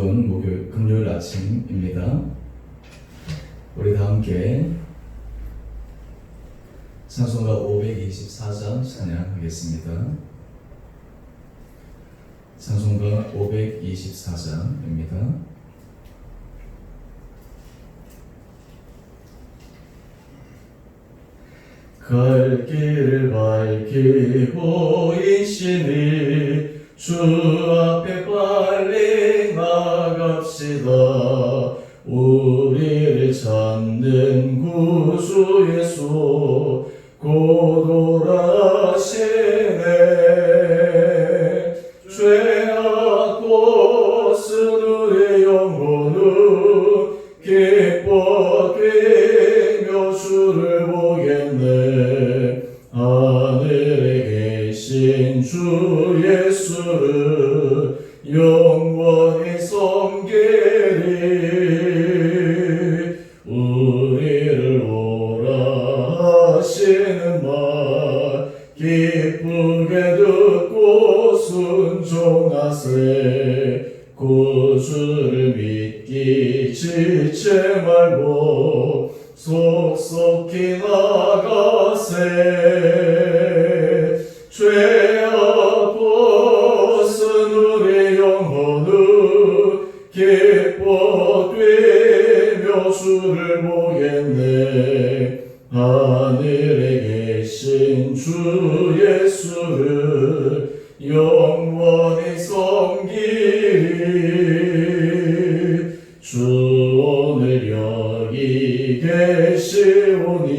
좋은 금요일 아침입니다. 우리 다 함께 찬송가 524장 찬양하겠습니다. 찬송가 524장입니다. 갈 길을 밝히고 이시니 주 앞에 빨리 나갑시다. 우리를 찾는 구주 예수 곧 오라시네. 죄악고 쓴 우리 영혼은 기뻐 뛰며 주를 보겠네. 하늘에 계신 주 예수를 영원히 섬기리. 우리를 오라 하시는 말 기쁘게 듣고 순종하세. 구주를 믿기 지체 말고 속속히 나가세. 죄악 벗은 우리 영혼은 기뻐 뛰며 주를 보겠네. 하늘에 계신 주 예수를 영원히 섬기리. 주 오늘 여기 계시오니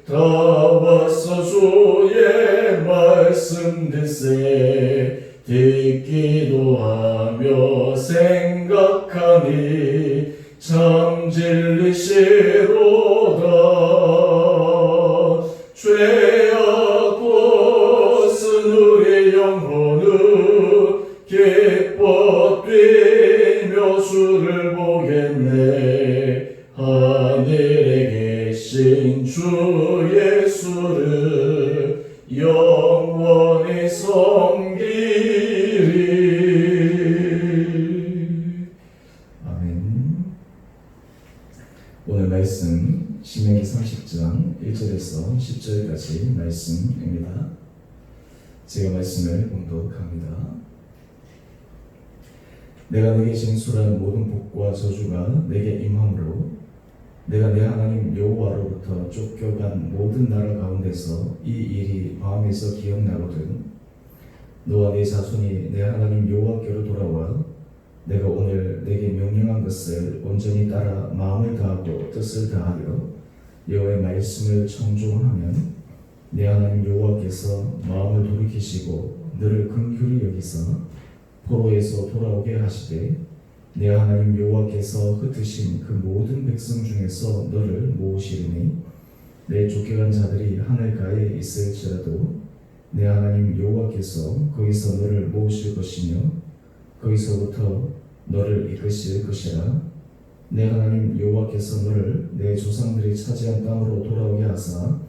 다 와서 주의 말씀 듣세. 듣기도 하며 생각하니 참 진리시로다. 죄악 벗은 우리 영혼은 기뻐 뛰며 주를 보겠네. 하늘에 계신 주 예수를 영원히 섬기리. 아멘. 오늘 말씀 신명기 30장 1절에서 10절까지 말씀입니다. 제가 말씀을 봉독합니다. 내가 내게 진술한 모든 복과 저주가 내게 임함으로 내가 내 하나님 여호와로부터 쫓겨간 모든 나라 가운데서 이 일이 마음에서 기억나거든. 너와 네 자손이 내 하나님 여호와께로 돌아와 내가 오늘 내게 명령한 것을 온전히 따라 마음을 다하고 뜻을 다하여 여호와의 말씀을 청종하면 내 하나님 여호와께서 마음을 돌이키시고 너를 긍휼히 여기서 포로에서 돌아오게 하시되 내 하나님 여호와께서 흩으신 그 모든 백성 중에서 너를 모으시리니 내 쫓겨간 자들이 하늘가에 있을지라도 내 하나님 여호와께서 거기서 너를 모으실 것이며 거기서부터 너를 이끄실 것이라. 내 하나님 여호와께서 너를 내 조상들이 차지한 땅으로 돌아오게 하사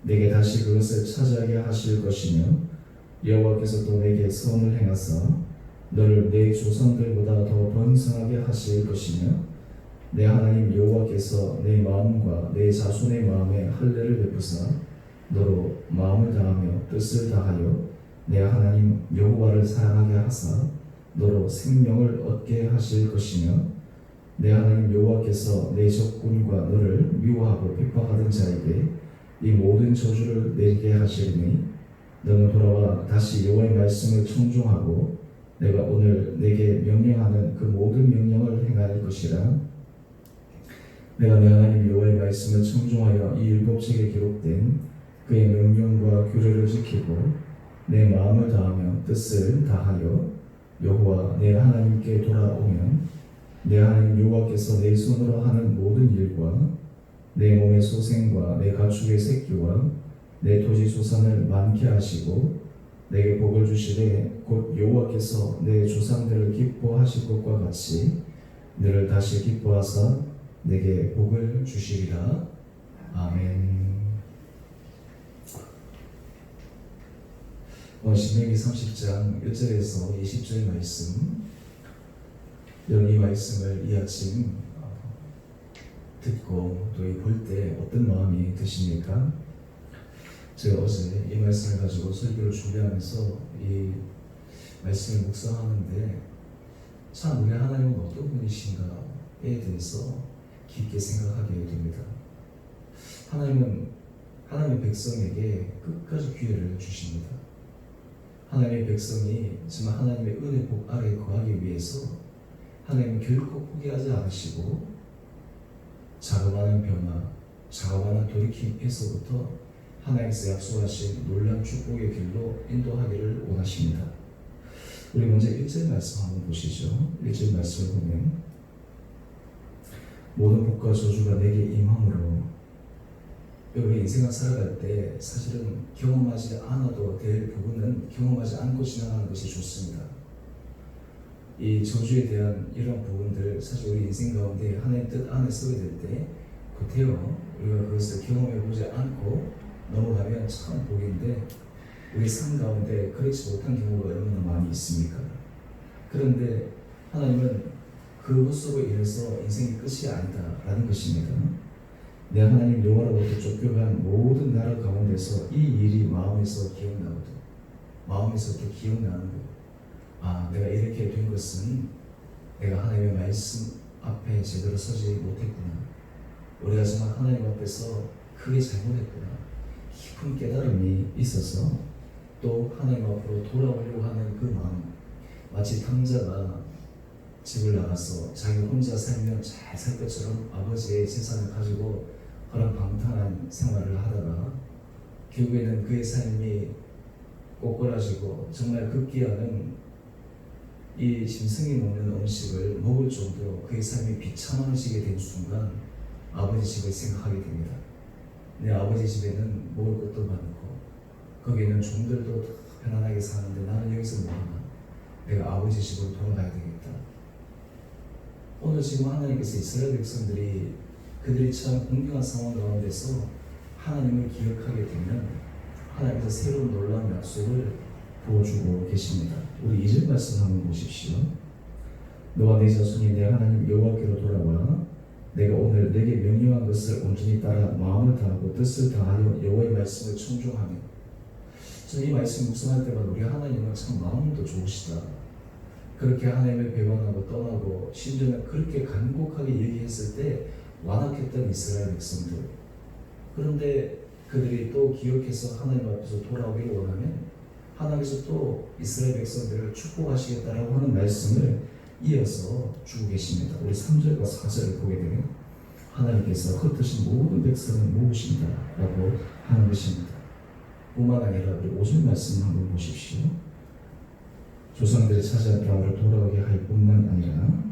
내게 다시 그것을 차지하게 하실 것이며 여호와께서 또 내게 선을 행하사 너를 내 조상들보다 더 번성하게 하실 것이며 내 하나님 여호와께서 내 마음과 내 자손의 마음에 할례를 베푸사 너로 마음을 다하며 뜻을 다하여 내 하나님 여호와를 사랑하게 하사 너로 생명을 얻게 하실 것이며 내 하나님 여호와께서 내 적군과 너를 미워하고 핍박하던 자에게 이 모든 저주를 내리게 하시리니 너는 돌아와 다시 여호와의 말씀을 청종하고 내가 오늘 내게 명령하는 그 모든 명령을 행할 것이라. 내가 내 하나님 여호와의 말씀을 청종하여 이 율법책에 기록된 그의 명령과 규례를 지키고 내 마음을 다하며 뜻을 다하여 여호와 내 하나님께 돌아오면 내 하나님 여호와께서 내 손으로 하는 모든 일과 내 몸의 소생과 내 가축의 새끼와 내 토지 소산을 많게 하시고 내게 복을 주시되 곧 여호와께서 내 조상들을 기뻐하실 것과 같이 너를 다시 기뻐하사 내게 복을 주시리라. 아멘. 신명기 30장 1절에서 20절 말씀 여러분, 이 말씀을 이 아침 듣고 또 볼 때 어떤 마음이 드십니까? 제가 어제 이 말씀을 가지고 설교를 준비하면서 이 말씀을 묵상하는데 참 우리 하나님은 어떤 분이신가에 대해서 깊게 생각하게 됩니다. 하나님은 하나님의 백성에게 끝까지 기회를 주십니다. 하나님의 백성이 정말 하나님의 은혜 복 아래에 거하기 위해서 하나님은 결코 포기하지 않으시고 자그마한 변화, 자그마한 돌이킴에서부터 하나님께서 약속하신 놀라운 축복의 길로 인도하기를 원하십니다. 우리 먼저 1절 말씀 한번 보시죠. 1절 말씀을 보면 모든 복과 저주가 내게 임함으로, 우리 인생을 살아갈 때 사실은 경험하지 않아도 될 부분은 경험하지 않고 지나가는 것이 좋습니다. 이 저주에 대한 이런 부분들, 사실 우리 인생 가운데 하나님의 뜻 안에 서게 될 때 구태여 우리가 그것을 경험해 보지 않고 넘어가면 참 복인데, 우리 삶 가운데 그렇지 못한 경우가 얼마나 많이 있습니까? 그런데 하나님은 그것으로 인해서 인생이 끝이 아니다라는 것입니다. 내 하나님 여호와로부터 쫓겨간 모든 나라 가운데서 이 일이 마음에서 기억나거든. 마음에서부터 기억나는 것. 아, 내가 이렇게 된 것은 내가 하나님의 말씀 앞에 제대로 서지 못했구나. 우리가 정말 하나님 앞에서 크게 잘못했구나. 깊은 깨달음이 있어서 또 하나님 앞으로 돌아오려고 하는 그 마음, 마치 탕자가 집을 나가서 자기 혼자 살면 잘 살 것처럼 아버지의 재산을 가지고 허랑방탕한 생활을 하다가 결국에는 그의 삶이 꼬꾸라지고 정말 급기야는 이 짐승이 먹는 음식을 먹을 정도로 그의 삶이 비참해지게 된 순간 아버지 집을 생각하게 됩니다. 내 아버지 집에는 먹을 것도 많고 거기에는 종들도 편안하게 사는데 나는 여기서 뭐하나. 내가 아버지 집으로 돌아가야 되겠다. 오늘 지금 하나님께서 이스라엘 백성들이 그들이 참 공경한 상황 가운데서 하나님을 기억하게 되면 하나님께서 새로운 놀라운 약속을 보여주고 계십니다. 우리 2절 말씀 한번 보십시오. 너와 네 자손이 내 하나님 여호와께로 돌아와 내가 오늘 내게 명령한 것을 온전히 따라 마음을 다하고 뜻을 다하여 여호와의 말씀을 청종하며. 저는 이 말씀 묵상할 때마다 우리 하나님은 참 마음도 좋으시다. 그렇게 하나님을 배반하고 떠나고 심지어는 그렇게 간곡하게 얘기했을 때 완악했던 이스라엘 백성들, 그런데 그들이 또 기억해서 하나님 앞에서 돌아오기를 원하면 하나님께서 또 이스라엘 백성들을 축복하시겠다라고 하는 말씀을 이어서 주고 계십니다. 우리 3절과 4절을 보게 되면 하나님께서 흩으신 모든 백성을 모으신다라고 하는 것입니다. 뿐만 아니라 우리 5절 말씀 한번 보십시오. 조상들이 차지한 땅으로 돌아오게 할 뿐만 아니라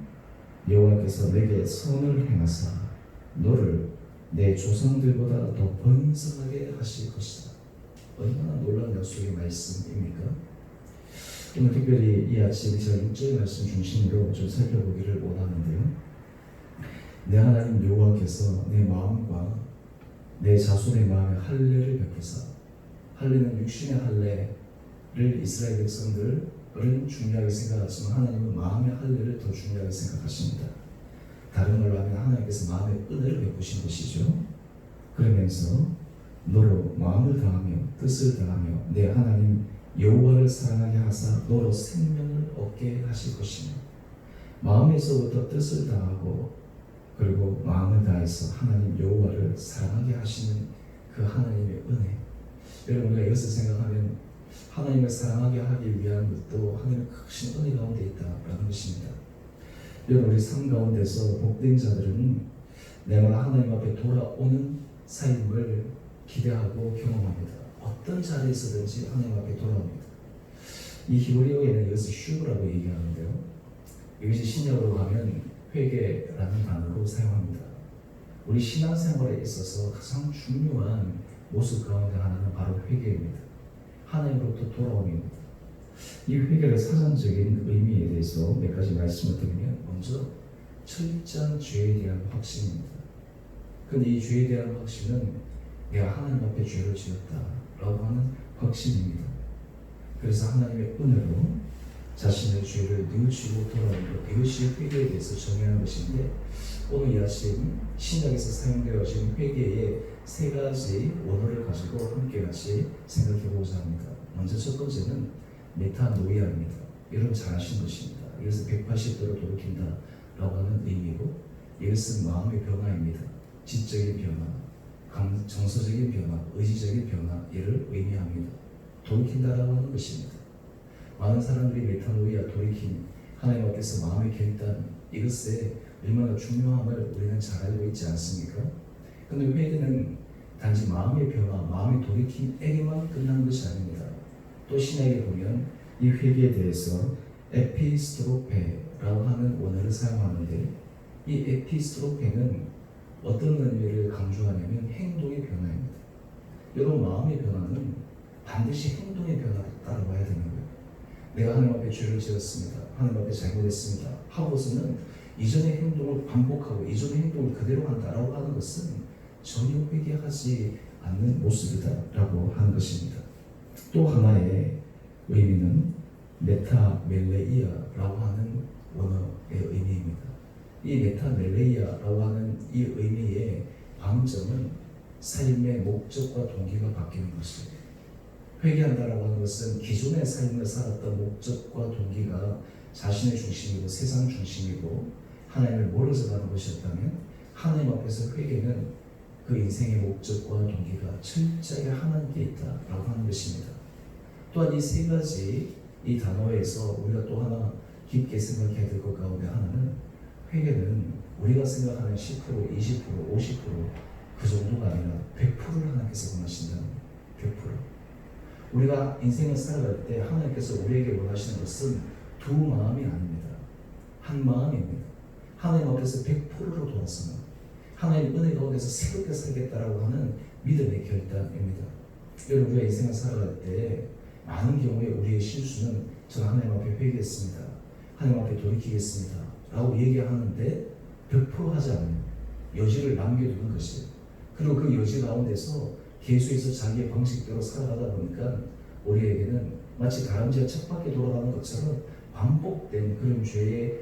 여호와께서 내게 선을 행하사 너를 내 조상들보다 더 번성하게 하실 것이다. 얼마나 놀라운 약속의 말씀입니까? 오늘 특별히 이 아침 제가 6절 말씀 중심으로 좀 살펴보기를 원하는데요. 내 하나님 여호와께서 내 마음과 내 자손의 마음에 할례를 베푸사. 할례는 육신의 할례를 이스라엘 백성들은 중요하게 생각하지만 하나님은 마음의 할례를 더 중요하게 생각하십니다. 다른 말로 하면 하나님께서 마음의 은혜를 베푸신 것이죠. 그러면서 너로 마음을 다하며 뜻을 다하며 내 하나님 여호와를 사랑하게 하사 너로 생명을 얻게 하실 것이며. 마음에서부터 뜻을 다하고 그리고 마음을 다해서 하나님 여호와를 사랑하게 하시는 그 하나님의 은혜. 여러분, 우리가 이것을 생각하면 하나님을 사랑하게 하기 위한 것도 하나님의 크신 은혜 가운데 있다라는 것입니다. 여러분, 우리 삶 가운데서 복된 자들은 내가 하나님 앞에 돌아오는 삶을 기대하고 경험합니다. 어떤 자리에서든지 하나님 앞에 돌아옵니다. 이 히브리어에는 이것을 슈브라고 얘기하는데요. 이것이 신약으로 가면 회개라는 단어로 사용합니다. 우리 신앙생활에 있어서 가장 중요한 모습 가운데 하나는 바로 회개입니다. 하나님으로부터 돌아옴입니다. 이 회개의 사전적인 의미에 대해서 몇 가지 말씀을 드리면, 먼저 철저한 죄에 대한 확신입니다. 그런데 이 죄에 대한 확신은 내가 하나님 앞에 죄를 지었다라고 하는 확신입니다. 그래서 하나님의 은혜로 자신의 죄를 뉘우치고 돌아오는 것, 이것이 회개에 대해서 정의하는 것인데, 오늘 이 아침 신약에서 사용되어진 회개의 세 가지 원어를 가지고 함께 같이 생각해 보고자 합니다. 먼저 첫 번째는 메타노이아입니다. 여러분 잘 아시는 것입니다. 이것은 180도로 돌이킨다 라고 하는 의미고, 이것은 마음의 변화입니다. 지적인 변화, 정서적인 변화, 의지적인 변화, 이를 의미합니다. 돌이킨다라고 하는 것입니다. 많은 사람들이 메타노이아, 돌이킴, 하나님 앞에서 마음의 결단, 이것에 얼마나 중요함을 우리는 잘 알고 있지 않습니까? 그런데 회개는 단지 마음의 변화, 마음의 돌이킴에게만 끝나는 것이 아닙니다. 또 신약에 보면 이 회개에 대해서 에피스트로페라고 하는 원어를 사용하는데, 이 에피스트로페는 어떤 의미를 강조하냐면 행동의 변화입니다. 여러분, 마음의 변화는 반드시 행동의 변화로 따라와야 되는 거예요. 내가 하나님 앞에 죄를 지었습니다. 하나님 앞에 잘못했습니다. 하고서는 이전의 행동을 반복하고 이전의 행동을 그대로 한다라고 하는 것은 전혀 회개하지 않는 모습이다라고 하는 것입니다. 또 하나의 의미는 메타멜레이아라고 하는 원어의 의미입니다. 이 메타멜레이아라고 하는 이 의미의 방점은 삶의 목적과 동기가 바뀌는 것입니다. 회개한다라고 하는 것은 기존의 삶을 살았던 목적과 동기가 자신의 중심이고 세상 중심이고 하나님을 멀어져 가는 것이었다면, 하나님 앞에서 회개는 그 인생의 목적과 동기가 철저하게 하나님께 있다라고 하는 것입니다. 또한 이 세 가지 이 단어에서 우리가 또 하나 깊게 생각해야 될 것 가운데 하나는, 회개는 우리가 생각하는 10%, 20%, 50% 정도가 아니라 100%를 하나님께서 원하신다는 거예요. 100%. 우리가 인생을 살아갈 때 하나님께서 우리에게 원하시는 것은 두 마음이 아닙니다. 한 마음입니다. 하나님 앞에서 100%로 돌아서는, 하나님 은혜 가운데서 새롭게 살겠다라고 하는 믿음의 결단입니다. 여러분, 우리가 인생을 살아갈 때 많은 경우에 우리의 실수는 저는 하나님 앞에 회개했습니다, 하나님 앞에 돌이키겠습니다 라고 얘기하는데 100% 하지 않는 여지를 남겨두는 것이에요. 그리고 그 여지 가운데서 계속해서 자기의 방식대로 살아가다 보니까 우리에게는 마치 다람쥐가 쳇바퀴 돌아가는 것처럼 반복된 그런 죄의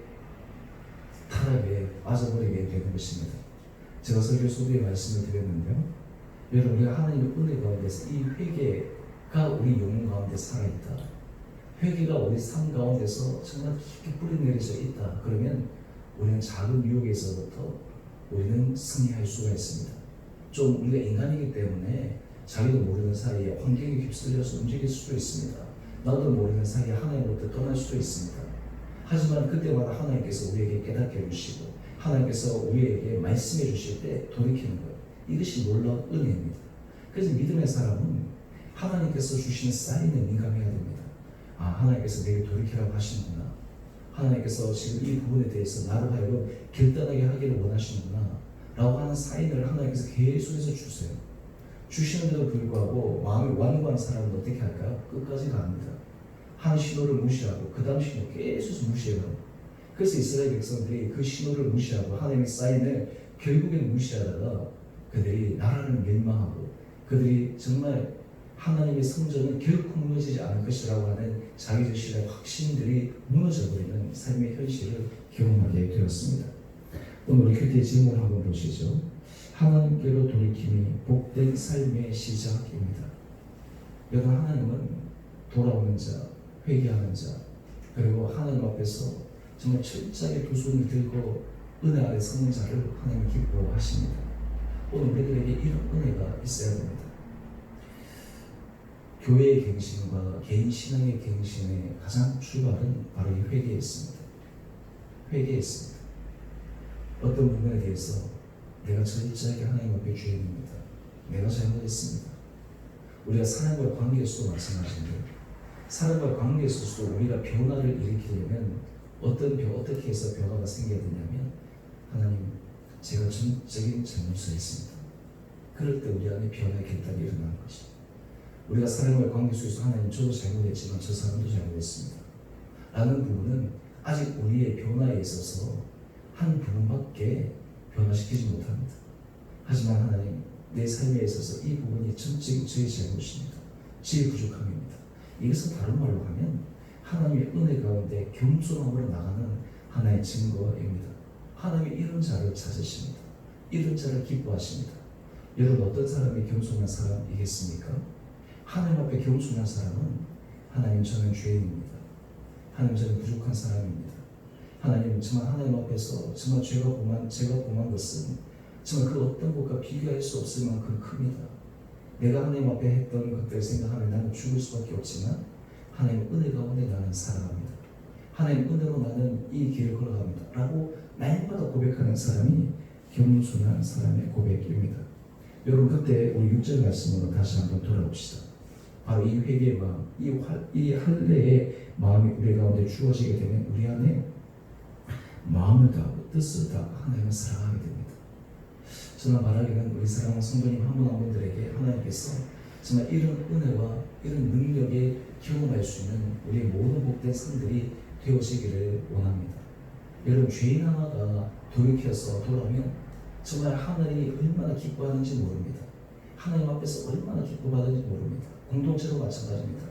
타락에 빠져버리게 되는 것입니다. 제가 설교 속에 말씀을 드렸는데요, 여러분, 우리가 하나님의 은혜 가운데서 이 회개가 우리 영혼 가운데 살아있다, 회개가 우리 삶 가운데서 정말 깊게 뿌리내려져 있다, 그러면 우리는 작은 유혹에서부터 우리는 승리할 수가 있습니다. 좀 우리가 인간이기 때문에 자기도 모르는 사이에 환경에 휩쓸려서 움직일 수도 있습니다. 나도 모르는 사이에 하나님으로부터 떠날 수도 있습니다. 하지만 그때마다 하나님께서 우리에게 깨닫게 해주시고 하나님께서 우리에게 말씀해 주실 때 돌이키는 거예요. 이것이 놀라운 은혜입니다. 그래서 믿음의 사람은 하나님께서 주시는 사인에 민감해야 됩니다. 아, 하나님께서 내게 돌이키라고 하시는구나, 하나님께서 지금 이 부분에 대해서 나로 하여금 결단하게 하기를 원하시는구나 라고 하는 사인을 하나님께서 계속해서 주세요. 주시는데도 불구하고 마음이 완고한 사람은 어떻게 할까요? 끝까지 갑니다. 한 신호를 무시하고 그 다음 신호 계속 무시해요. 그래서 이스라엘 백성들이 그 신호를 무시하고 하나님의 사인을 결국에는 무시하다가 그들이 나라를 멸망하고 그들이 정말 하나님의 성전은 결코 무너지지 않을 것이라고 하는 자기자신의 확신들이 무너져버리는 삶의 현실을 경험하게 되었습니다. 오늘 우리 큐티의 질문을 한번 보시죠. 하나님께로 돌이킴이 복된 삶의 시작입니다. 여러분, 하나님은 돌아오는 자, 회개하는 자, 그리고 하나님 앞에서 정말 철저하게 두 손을 들고 은혜 아래 서는 자를 하나님은 기뻐하십니다. 오늘 우리들에게 이런 은혜가 있어야 됩니다. 교회의 갱신과 개인 신앙의 갱신의 가장 출발은 바로 이 회개였습니다. 회개했습니다. 어떤 부분에 대해서 내가 철저하게 하나님 앞에 죄인입니다, 내가 잘못했습니다. 우리가 사람과의 관계에서도 마찬가지인데, 사람과의 관계에서도 우리가 변화를 일으키려면 어떻게 해서 변화가 생겨야 되냐면, 하나님, 제가 전적인 잘못을 했습니다. 그럴 때 우리 안에 변화의 결단이 일어나는 것입니다. 우리가 사람과의 관계 속에서 하나님, 저도 잘못했지만 저 사람도 잘못했습니다 라는 부분은 아직 우리의 변화에 있어서 한 부분밖에 변화시키지 못합니다. 하지만 하나님, 내 삶에 있어서 이 부분이 전적인 저의 잘못입니다, 저의 부족함입니다. 이것은 다른 말로 하면 하나님의 은혜 가운데 겸손함으로 나가는 하나의 증거입니다. 하나님이 이런 자를 찾으십니다. 이런 자를 기뻐하십니다. 여러분, 어떤 사람이 겸손한 사람이겠습니까? 하나님 앞에 겸손한 사람은 하나님, 저는 죄인입니다. 하나님, 저는 부족한 사람입니다. 하나님, 정말 하나님 앞에서 정말 제가 범한 것은 정말 그 어떤 것과 비교할 수 없을 만큼 큽니다. 내가 하나님 앞에 했던 것들을 생각하면 나는 죽을 수밖에 없지만 하나님 은혜 가운데 나는 살아갑니다. 하나님 은혜로 나는 이 길을 걸어갑니다 라고 날마다 고백하는 사람이 겸손한 사람의 고백입니다. 여러분, 그때 우리 6절 말씀으로 다시 한번 돌아봅시다. 바로 이 회개의 마음, 이 할례의 마음이 우리 가운데 주어지게 되면 우리 안에 마음을 다하고 뜻을 다하고 하나님을 사랑하게 됩니다. 저는 말하기는 우리 사랑하는 성도님 한 분 한 분들에게 하나님께서 정말 이런 은혜와 이런 능력에 경험할 수 있는 우리 모든 복된 사람들이 되어지기를 원합니다. 여러분, 죄인 하나가 돌이켜서 돌아오면 정말 하늘이 얼마나 기뻐하는지 모릅니다. 하나님 앞에서 얼마나 기뻐하는지 모릅니다. 공동체도 마찬가지입니다.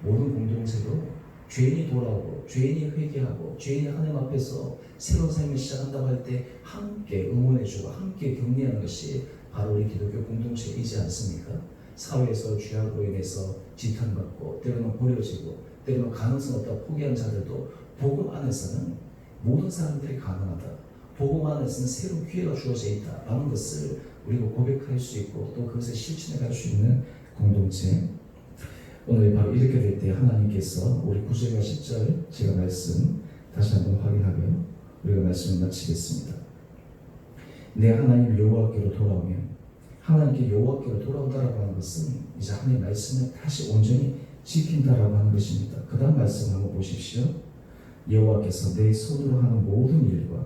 모든 공동체도 죄인이 돌아오고 죄인이 회개하고 죄인이 하나님 앞에서 새로운 삶을 시작한다고 할 때 함께 응원해주고 함께 격려하는 것이 바로 우리 기독교 공동체이지 않습니까? 사회에서 죄악으로 인해서 지탄받고 때로는 버려지고 때로는 가능성 없다 포기한 자들도 복음 안에서는 모든 사람들이 가능하다, 복음 안에서는 새로운 기회가 주어져 있다라는 것을 우리가 고백할 수 있고 또 그것을 실천해 갈 수 있는 공동체. 오늘 바로 이렇게 될 때 하나님께서 우리 9절과 10절 제가 말씀 다시 한번 확인하며 우리가 말씀을 마치겠습니다. 내 하나님 여호와께로 돌아오면, 하나님께 여호와께로 돌아온다라고 하는 것은 이제 하나님의 말씀을 다시 온전히 지킨다라고 하는 것입니다. 그 다음 말씀 한번 보십시오. 여호와께서 내 손으로 하는 모든 일과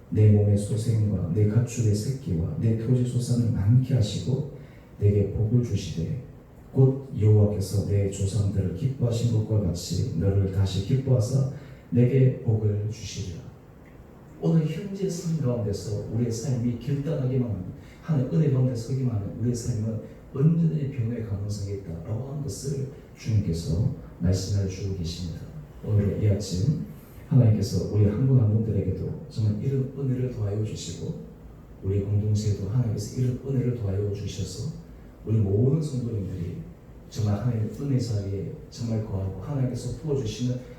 내 몸의 소생과 내 가축의 새끼와 내 토지 소산을 많게 하시고 내게 복을 주시되 곧 여호와께서 내 조상들을 기뻐하신 것과 같이 너를 다시 기뻐하사 내게 복을 주시리라. 오늘 현재 삶 가운데서 우리의 삶이 길단하기만 하는 은혜 가운데 서기만 하는 우리의 삶은 언제든지 변화의 가능성이 있다라고 하는 것을 주님께서 말씀해 주고 계십니다. 오늘 이 아침 하나님께서 우리 한 분 한 분들에게도 정말 이런 은혜를 더하여 주시고 우리 공동체에도 하나님께서 이런 은혜를 더하여 주셔서 우리 모든 성도님들이 정말 하나님의 은혜 자리에 정말 거하고 하나님께서 부어주시는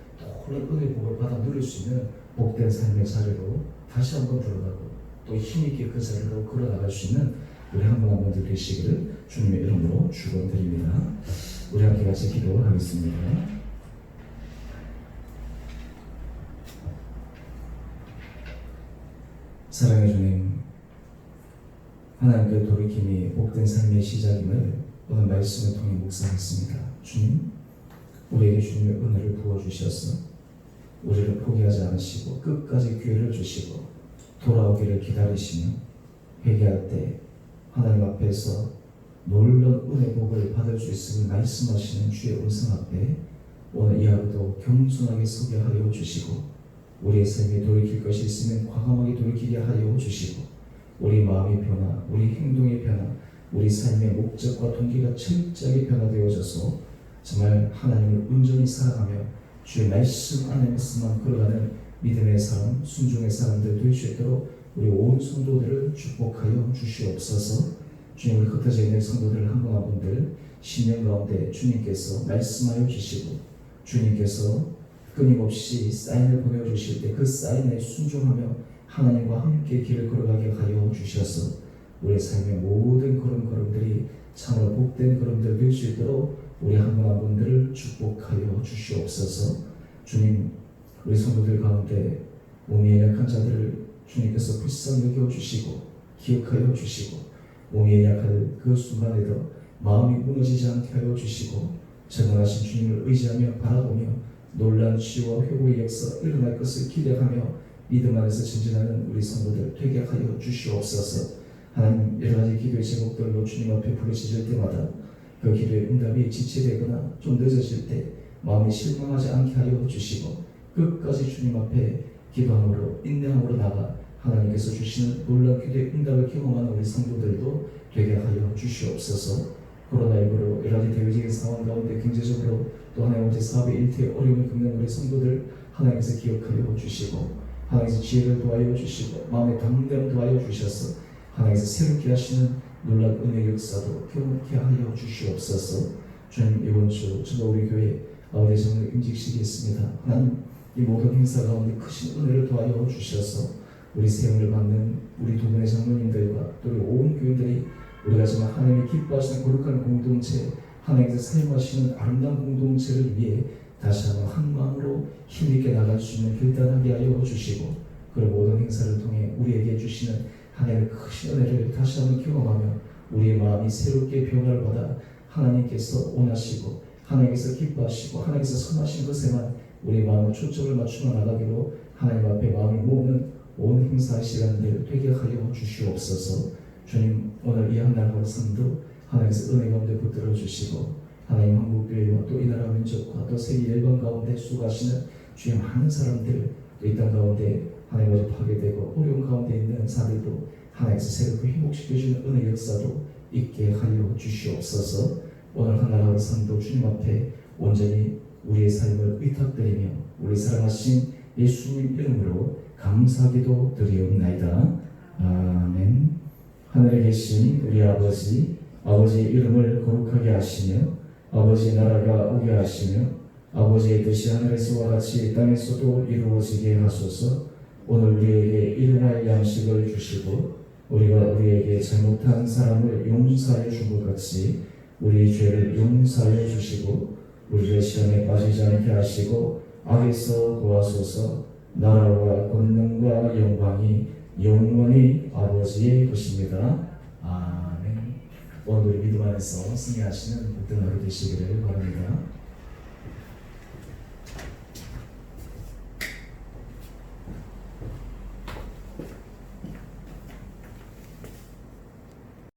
놀라운 은혜 복을 받아 누릴 수 있는 복된 삶의 자리로 다시 한번 들어가고 또 힘있게 그 자리로 걸어나갈 수 있는 우리 한 분 한 분들 되시기를 주님의 이름으로 축원드립니다. 우리 함께 같이 기도하겠습니다. 사랑의 주님, 하나님께 돌이킴이 복된 삶의 시작임을 오늘 말씀을 통해 묵상했습니다. 주님, 우리에게 주님의 은혜를 부어주셔서 우리를 포기하지 않으시고 끝까지 기회를 주시고 돌아오기를 기다리시며 회개할 때 하나님 앞에서 놀라운 은혜 복을 받을 수 있음을 말씀하시는 주의 음성 앞에 오늘 이 하루도 겸손하게 서게 하여 주시고 우리의 삶에 돌이킬 것이 있으면 과감하게 돌이키게 하여 주시고 우리 마음의 변화, 우리 행동의 변화, 우리 삶의 목적과 동기가 철저하게 변화되어져서 정말 하나님을 온전히 살아가며 주의 말씀 안에서만 걸어가는 믿음의 사람, 순종의 사람들 될 수 있도록 우리 온 성도들을 축복하여 주시옵소서. 주님, 우리 흩어져 있는 성도들 한 분 한 분들 신령 가운데 주님께서 말씀하여 주시고 주님께서 끊임없이 사인을 보내주실 때 그 사인에 순종하며 하나님과 함께 길을 걸어가게 하여 주셔서 우리 삶의 모든 걸음걸음들이 참으로 복된 걸음들 될 수 있도록 우리 한 분 한 분들을 축복하여 주시옵소서. 주님, 우리 성도들 가운데 몸이 연약한 자들을 주님께서 불쌍히 여겨주시고 기억하여 주시고 몸이 연약한 그 순간에도 마음이 무너지지 않게 하여 주시고 전능하신 주님을 의지하며 바라보며 놀라운 치유와 회복의 역사 일어날 것을 기대하며 믿음 안에서 전진하는 우리 성도들 되게 하여 주시옵소서. 하나님, 여러 가지 기도의 제목들로 주님 앞에 부르짖을 때마다 그 기도의 응답이 지체되거나 좀 늦어질 때 마음이 실망하지 않게 하여 주시고 끝까지 주님 앞에 기도함으로 인내함으로 나가 하나님께서 주시는 놀라운 기도의 응답을 경험하는 우리 성도들도 되게 하여 주시옵소서. 코로나19로 여러 가지 대외적인 상황 가운데 경제적으로 또 하나님 아버지 사업의 일태의 어려움을 겪는 우리 성도들 하나님께서 기억하여 주시고 하나님께서 지혜를 도와여 주시고 마음의 담대함 도와여 주셔서 하나님께서 새롭게 하시는 놀라운 은혜 역사도 경험케 하여 주시옵소서. 주님, 이번 주 저도 우리 교회 아버지 장로 임직식이 있습니다. 하나님, 이 모든 행사 가운데 크신 은혜를 도와여 주셔서 우리 세움을 받는 우리 두 분의 장로님들과 또 우리 온 교인들이 우리가 정말 하나님이 기뻐하시는 거룩한 공동체, 하나님께서 사용하시는 아름다운 공동체를 위해 다시 한번 한 마음으로 힘있게 나갈 수 있는 결단하게 하여 주시고 그 모든 행사를 통해 우리에게 주시는 하나님의 크신 은혜를 다시 한번 경험하며 우리의 마음이 새롭게 변화를 받아 하나님께서 원하시고 하나님께서 기뻐하시고 하나님께서 선하신 것에만 우리 마음의 초점을 맞추어 나가기로 하나님 앞에 마음이 모으는 온 행사 시간들 되게 하여 주시옵소서. 주님, 오늘 이 한날 하루상도 하나님께서 은혜 가운데 붙들어 주시고 하나님 한국교회와 또 이 나라 민족과 또 세계 열방 가운데 수고하시는 주의 많은 사람들 이 땅 가운데 하나님 앞에 파괴되고 어려운 가운데 있는 사람들도 하나님께서 새롭게 회복시켜주는 은혜 역사도 있게 하여 주시옵소서. 오늘 한날 하루상도 주님 앞에 온전히 우리의 삶을 의탁드리며 우리 사랑하신 예수님 이름으로 감사기도 드리옵나이다. 아멘. 하늘에 계신 우리 아버지, 아버지의 이름을 거룩하게 하시며 아버지의 나라가 오게 하시며 아버지의 뜻이 하늘에서와 같이 땅에서도 이루어지게 하소서. 오늘 우리에게 일용할 양식을 주시고 우리가 우리에게 잘못한 사람을 용서하여 준 것 같이 우리 죄를 용서하여 주시고 우리를 시험에 빠지지 않게 하시고 악에서 구하소서. 나라와 권능과 영광이 영원히 아버지의 것입니다. 아멘. 오늘 우리 믿음 안에서 승리하시는 복된 하루 되시기를 바랍니다.